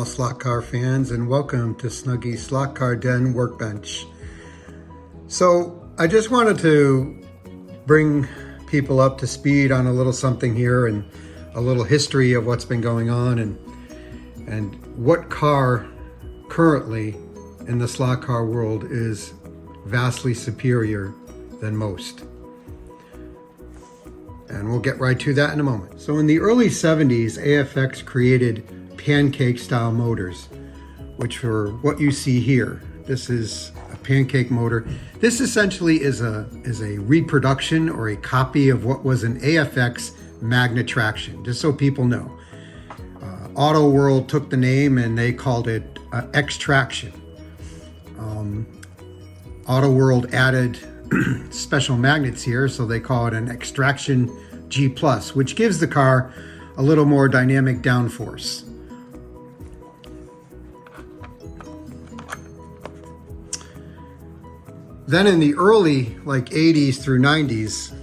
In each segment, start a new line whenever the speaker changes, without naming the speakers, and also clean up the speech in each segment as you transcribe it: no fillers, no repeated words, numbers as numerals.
slot car fans, and welcome to Snuggy's Slot Car Den Workbench. So I just wanted to bring people up to speed on a little something here and a little history of what's been going on and what car currently in the slot car world is vastly superior than most. And we'll get right to that in a moment. So in the early 70s, AFX created pancake style motors, which are what you see here. This is a pancake motor. This essentially is a reproduction or a copy of what was an AFX magnet traction, just so people know. Auto World took the name and they called it Xtraction. Auto World added special magnets here, so they call it an Xtraction G+, which gives the car a little more dynamic downforce. Then in the early 80s through 90s,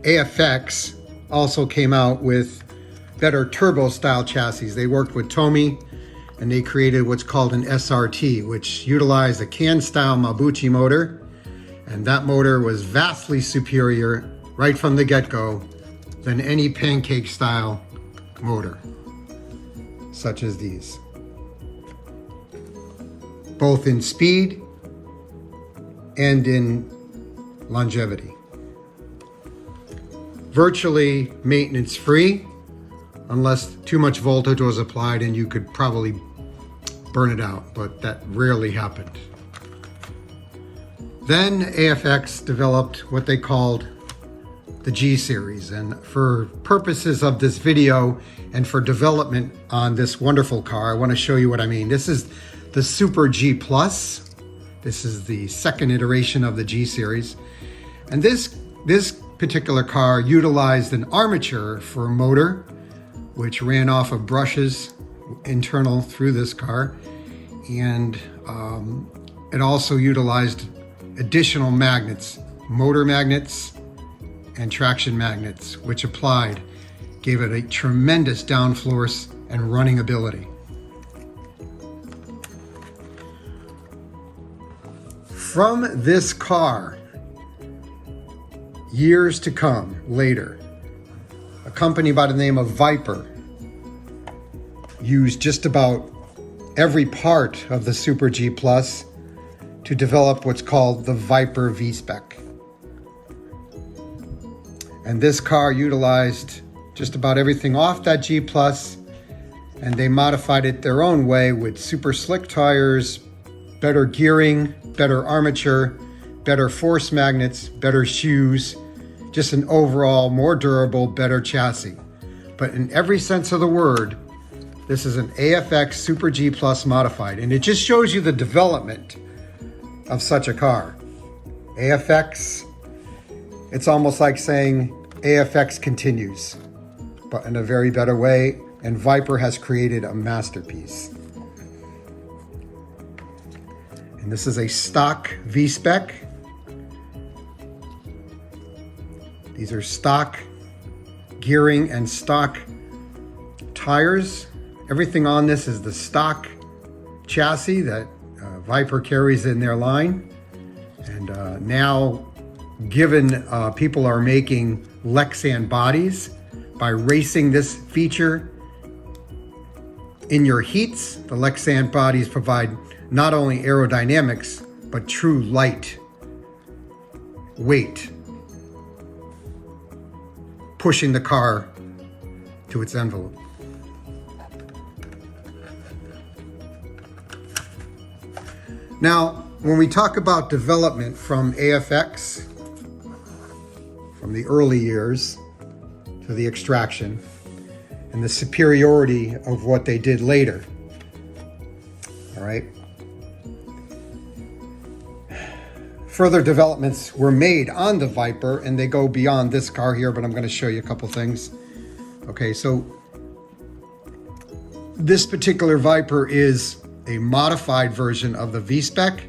AFX also came out with better turbo style chassis. They worked with Tomy and they created what's called an SRT, which utilized a can style Mabuchi motor. And that motor was vastly superior right from the get-go than any pancake style motor, such as these. Both in speed and in longevity. Virtually maintenance free, unless too much voltage was applied and you could probably burn it out, but that rarely happened. Then AFX developed what they called the G series, and for purposes of this video and for development on this wonderful car, I want to show you what I mean. This is the Super G+. This is the second iteration of the G series. And this particular car utilized an armature for a motor, which ran off of brushes internal through this car. And it also utilized additional magnets, motor magnets and traction magnets, which gave it a tremendous downforce and running ability. From this car, years to come later, a company by the name of Viper used just about every part of the Super G+ to develop what's called the Viper V-Spec. And this car utilized just about everything off that G+, and they modified it their own way with super slick tires, better gearing, better armature, better force magnets, better shoes, just an overall more durable, better chassis. But in every sense of the word, this is an AFX Super G+ modified, and it just shows you the development of such a car. AFX, it's almost like saying AFX continues, but in a very better way, and Viper has created a masterpiece. And this is a stock V-Spec. These are stock gearing and stock tires. Everything on this is the stock chassis that Viper carries in their line. And now, given people are making Lexan bodies, by racing this feature in your heats, the Lexan bodies provide not only aerodynamics, but true light weight, pushing the car to its envelope. Now, when we talk about development from AFX, from the early years to the Xtraction, and the superiority of what they did later, all right? Further developments were made on the Viper, and they go beyond this car here, but I'm going to show you a couple things. Okay, so this particular Viper is a modified version of the V-Spec.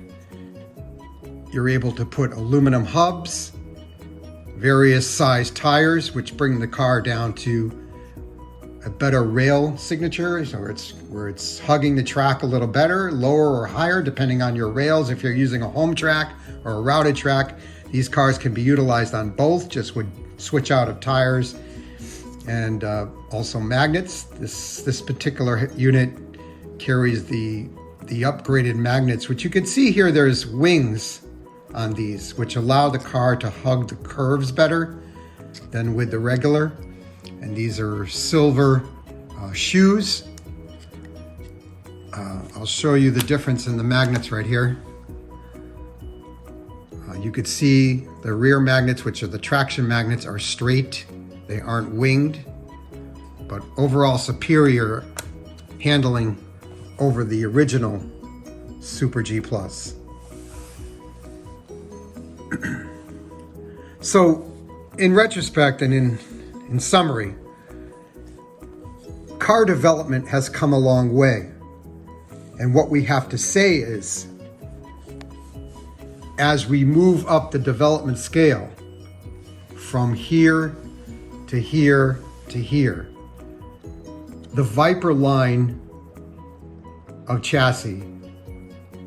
You're able to put aluminum hubs, various size tires, which bring the car down to a better rail signature, so where it's hugging the track a little better, lower or higher, depending on your rails. If you're using a home track or a routed track, these cars can be utilized on both, just would switch out of tires. And also magnets. This particular unit carries the upgraded magnets, which you can see here. There's wings on these, which allow the car to hug the curves better than with the regular. And these are silver shoes. I'll show you the difference in the magnets right here. You could see the rear magnets, which are the traction magnets, are straight. They aren't winged, but overall superior handling over the original Super G Plus. So in retrospect and in summary, car development has come a long way. And what we have to say is, as we move up the development scale from here to here to here, the Viper line of chassis,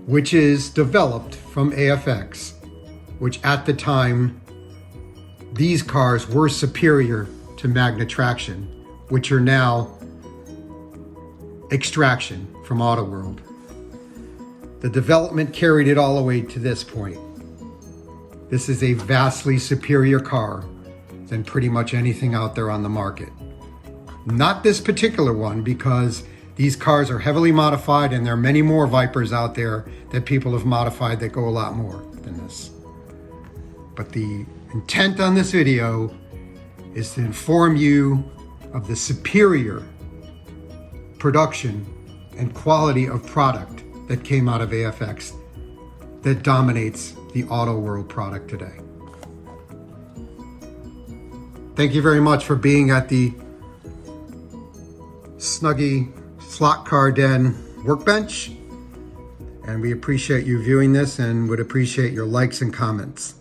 which is developed from AFX, which at the time, these cars were superior to Magna Traction, which are now Xtraction from Auto World. The development carried it all the way to this point. This is a vastly superior car than pretty much anything out there on the market. Not this particular one, because these cars are heavily modified and there are many more Vipers out there that people have modified that go a lot more than this. But the intent on this video is to inform you of the superior production and quality of product that came out of AFX that dominates the Auto World product today. Thank you very much for being at the Snuggie Slot Car Den workbench, and we appreciate you viewing this and would appreciate your likes and comments.